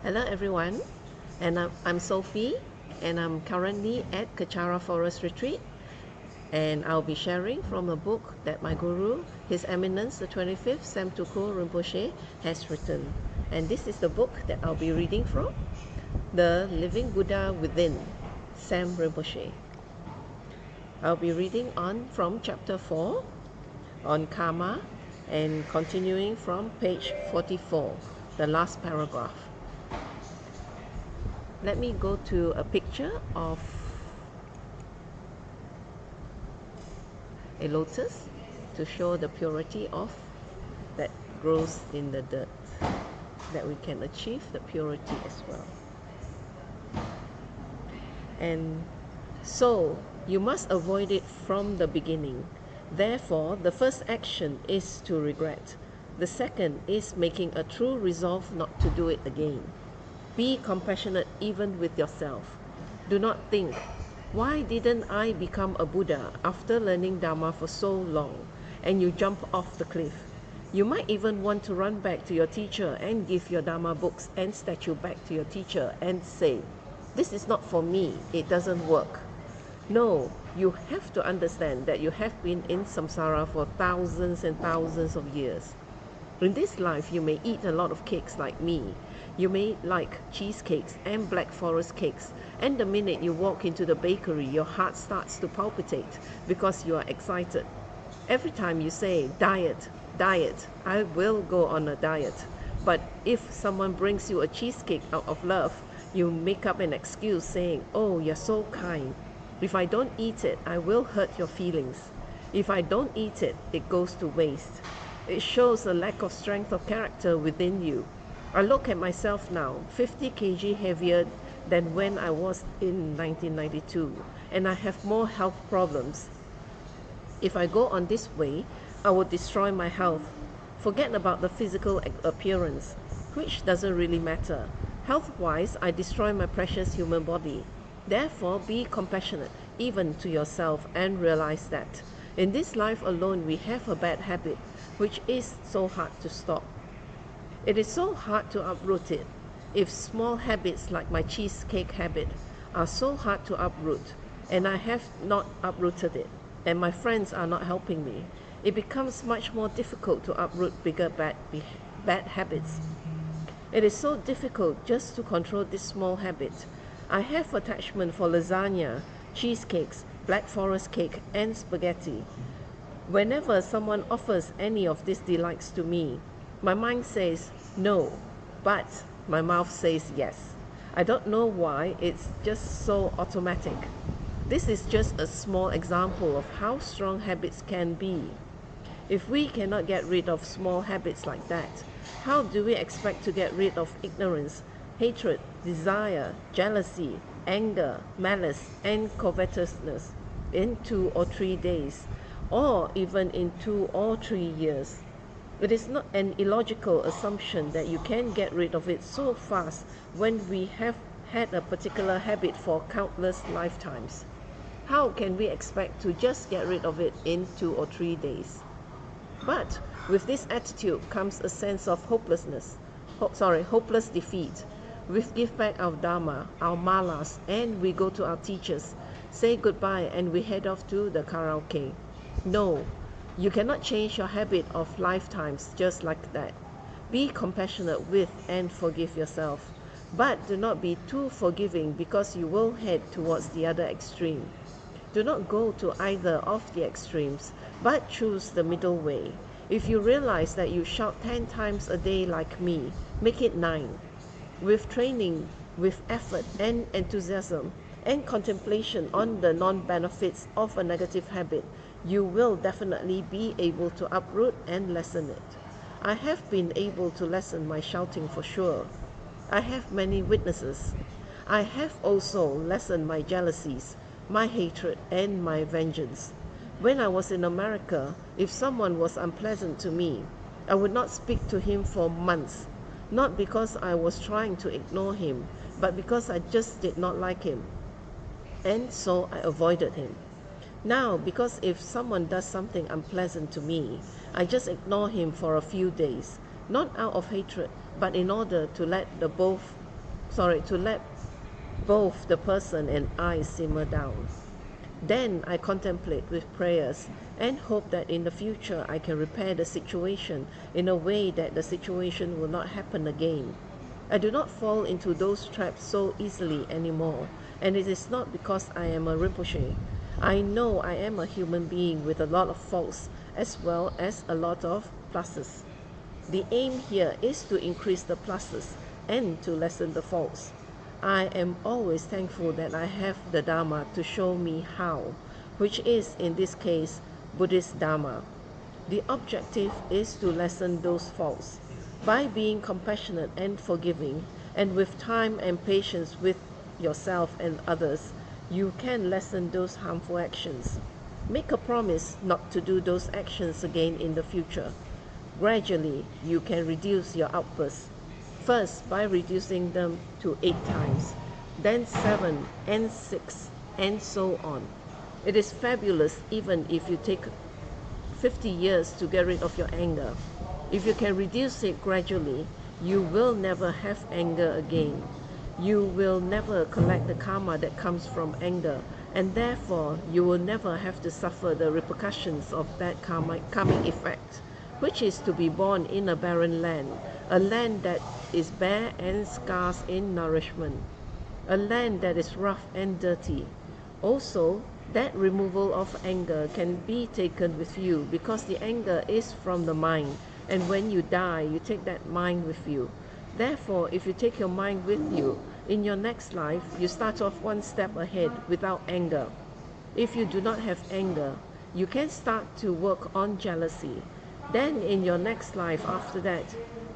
Hello everyone, and I'm Sophie, and I'm currently at Kachara Forest Retreat, and I'll be sharing from a book that my guru, His Eminence the 25th Sam Tuku Rinpoche, has written. And this is the book that I'll be reading from, The Living Buddha Within, Sam Rinpoche. I'll be reading on from chapter 4 on karma and continuing from page 44, the last paragraph. Let me go to a picture of a lotus to show the purity of that grows in the dirt, that we can achieve the purity as well. And so you must avoid it from the beginning. Therefore, the first action is to regret. The second is making a true resolve not to do it again. Be compassionate even with yourself. Do not think, why didn't I become a Buddha after learning Dharma for so long? And you jump off the cliff. You might even want to run back to your teacher and give your Dharma books and statue back to your teacher and say, this is not for me, it doesn't work. No, you have to understand that you have been in samsara for thousands and thousands of years. In this life, you may eat a lot of cakes like me. You may like cheesecakes and black forest cakes, and the minute you walk into the bakery, your heart starts to palpitate because you are excited. Every time you say, diet, diet, I will go on a diet. But if someone brings you a cheesecake out of love, you make up an excuse saying, oh, you're so kind. If I don't eat it, I will hurt your feelings. If I don't eat it, it goes to waste. It shows a lack of strength of character within you. I look at myself now, 50 kg heavier than when I was in 1992, and I have more health problems. If I go on this way, I will destroy my health. Forget about the physical appearance, which doesn't really matter. Health-wise, I destroy my precious human body. Therefore, be compassionate, even to yourself, and realize that in this life alone we have a bad habit, which is so hard to stop. It is so hard to uproot it. If small habits like my cheesecake habit are so hard to uproot, and I have not uprooted it, and my friends are not helping me, it becomes much more difficult to uproot bigger bad habits. It is so difficult just to control this small habit. I have attachment for lasagna, cheesecakes, black forest cake, and spaghetti. Whenever someone offers any of these delights to me, my mind says no, but my mouth says yes. I don't know why, it's just so automatic. This is just a small example of how strong habits can be. If we cannot get rid of small habits like that, how do we expect to get rid of ignorance, hatred, desire, jealousy, anger, malice, and covetousness in 2 or 3 days, or even in 2 or 3 years? It is not an illogical assumption that you can get rid of it so fast when we have had a particular habit for countless lifetimes. How can we expect to just get rid of it in 2 or 3 days? But with this attitude comes a sense of hopeless defeat. We give back our Dharma, our malas, and we go to our teachers, say goodbye, and we head off to the karaoke. No, you cannot change your habit of lifetimes just like that. Be compassionate with and forgive yourself. But do not be too forgiving because you will head towards the other extreme. Do not go to either of the extremes, but choose the middle way. If you realize that you shout 10 times a day like me, make it 9. With training, with effort and enthusiasm, and contemplation on the non-benefits of a negative habit, you will definitely be able to uproot and lessen it. I have been able to lessen my shouting for sure. I have many witnesses. I have also lessened my jealousies, my hatred, and my vengeance. When I was in America, if someone was unpleasant to me, I would not speak to him for months, not because I was trying to ignore him, but because I just did not like him. And so I avoided him. Now, because if someone does something unpleasant to me, I just ignore him for a few days, not out of hatred, but in order to let the both to let both the person and I simmer down. Then I contemplate with prayers and hope that in the future I can repair the situation in a way that the situation will not happen again. I do not fall into those traps so easily anymore, and it is not because I am a Rinpoche. I know I am a human being with a lot of faults as well as a lot of pluses. The aim here is to increase the pluses and to lessen the faults. I am always thankful that I have the Dharma to show me how, which is in this case Buddhist Dharma. The objective is to lessen those faults. By being compassionate and forgiving, and with time and patience with yourself and others, you can lessen those harmful actions. Make a promise not to do those actions again in the future. Gradually, you can reduce your outbursts. First, by reducing them to 8 times, then 7 and 6, and so on. It is fabulous even if you take 50 years to get rid of your anger. If you can reduce it gradually, you will never have anger again. You will never collect the karma that comes from anger, and therefore you will never have to suffer the repercussions of that karmic effect, which is to be born in a barren land, a land that is bare and scarce in nourishment, a land that is rough and dirty. Also, that removal of anger can be taken with you because the anger is from the mind, and when you die, you take that mind with you. Therefore, if you take your mind with you, in your next life, you start off one step ahead without anger. If you do not have anger, you can start to work on jealousy. Then in your next life after that,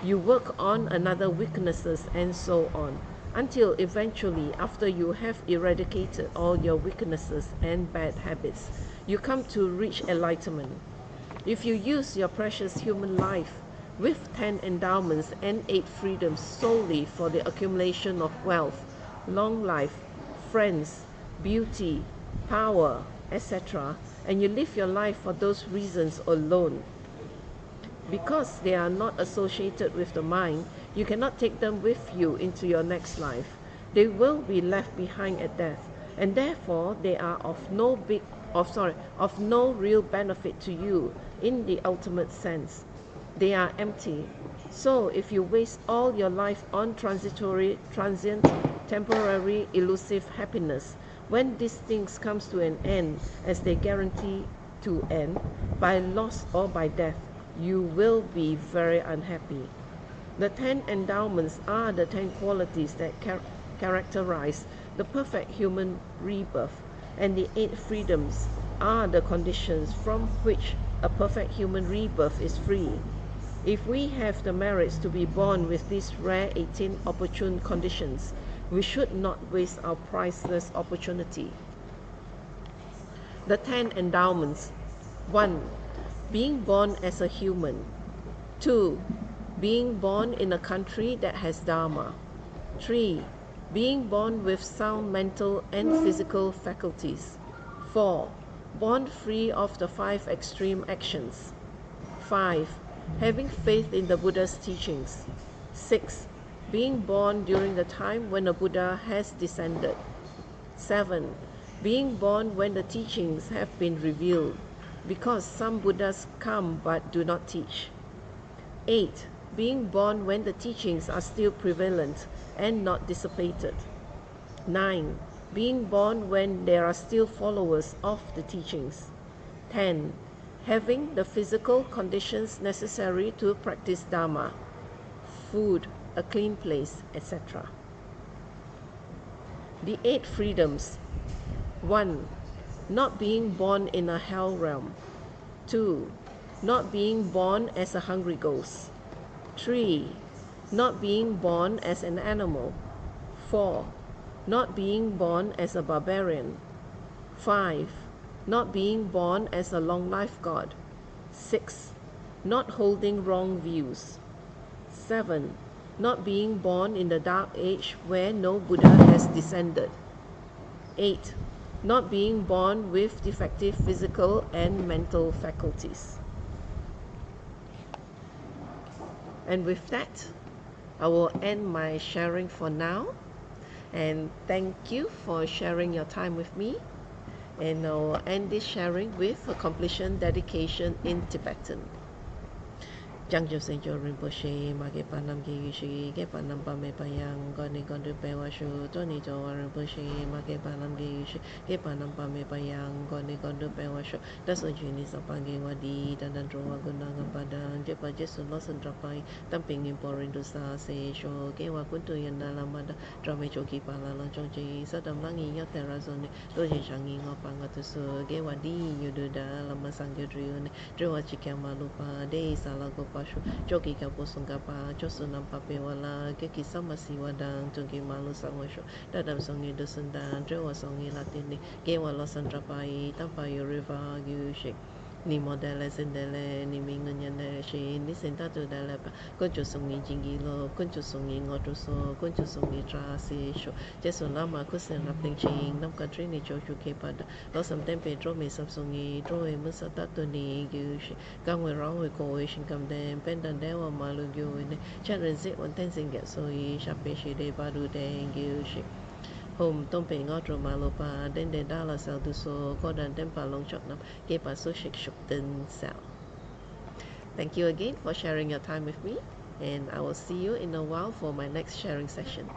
you work on another weaknesses and so on, until eventually, after you have eradicated all your weaknesses and bad habits, you come to reach enlightenment. If you use your precious human life with 10 endowments and 8 freedoms solely for the accumulation of wealth, long life, friends, beauty, power, etc., and you live your life for those reasons alone, because they are not associated with the mind, you cannot take them with you into your next life. They will be left behind at death, and therefore they are of no real benefit to you in the ultimate sense. They are empty. So if you waste all your life on transient, temporary, elusive happiness, when these things comes to an end, as they guarantee to end, by loss or by death, you will be very unhappy. The 10 endowments are the 10 qualities that characterize the perfect human rebirth, and the 8 freedoms are the conditions from which a perfect human rebirth is free. If we have the merits to be born with these rare 18 opportune conditions, we should not waste our priceless opportunity. The 10 endowments. 1. Being born as a human. 2. Being born in a country that has Dharma. 3. Being born with sound mental and physical faculties. 4. Born free of the 5 extreme actions. 5. Having faith in the Buddha's teachings. 6. Being born during the time when a Buddha has descended. 7. Being born when the teachings have been revealed, because some Buddhas come but do not teach. 8. Being born when the teachings are still prevalent and not dissipated. 9. Being born when there are still followers of the teachings. 10. Having the physical conditions necessary to practice Dharma, food, a clean place, etc. The 8 freedoms. 1. Not being born in a hell realm. 2. Not being born as a hungry ghost. 3. Not being born as an animal. 4. Not being born as a barbarian. 5. Not being born as a long-life god. 6. Not holding wrong views. 7. Not being born in the dark age where no Buddha has descended. 8. Not being born with defective physical and mental faculties. And with that, I will end my sharing for now. And thank you for sharing your time with me. And I'll end this sharing with a completion dedication in Tibetan. Chẳng cho sinh cho Rinpoche mà cái bản nam kỳ sĩ cái bản nam ba mẹ ba yang con đi con được bé wa shu cho ni cho Rinpoche mà cái bản nam kỳ sĩ cái bản nam ba mẹ ba yang con đi con được bé wa shu đã soi chuyện đi sang bằng cái wa đi dan dan wa gun nang ba dan je pa je sun lo sun tra pai tam ping in porin du sa se sho cái wa kun tu yan da la ma da tra me cho ki pa la long chong chi sa dam lang yi ya te ra zone do je sang yi ngo pa nga tu su cái wa đi yu du da la ma sang ge dri ne dri wa chi kya ma lu pa de sa la go pashu joki ka posonga pa josu nam pa pe wala ke ki samasi wadang joki malu sangwasho dadam songi dosundan drewa songi latini ke wala sandra pai tampa yo river yu shik ni modele sendele ni minganyane shi ni sentatu dele pa koncho songi jingi lo koncho songi ngoto so koncho songi tra si sho jesu lama kusen rapling ching nam country ni joju ke pada lo sam tempe dro me sam songi dro e musa tatu ni yu shi gang we rong we ko we shin kam den pen dan de wa ma lu gyu ne chan ren sit wan ten sing get so yi sha pe shi de ba du de gyu shi home tom pe ngo tro ma lo pa den de da la sa du so ko dan den pa long chok nam ke pa so shik shuk den sao. Thank you again for sharing your time with me, and I will see you in a while for my next sharing session.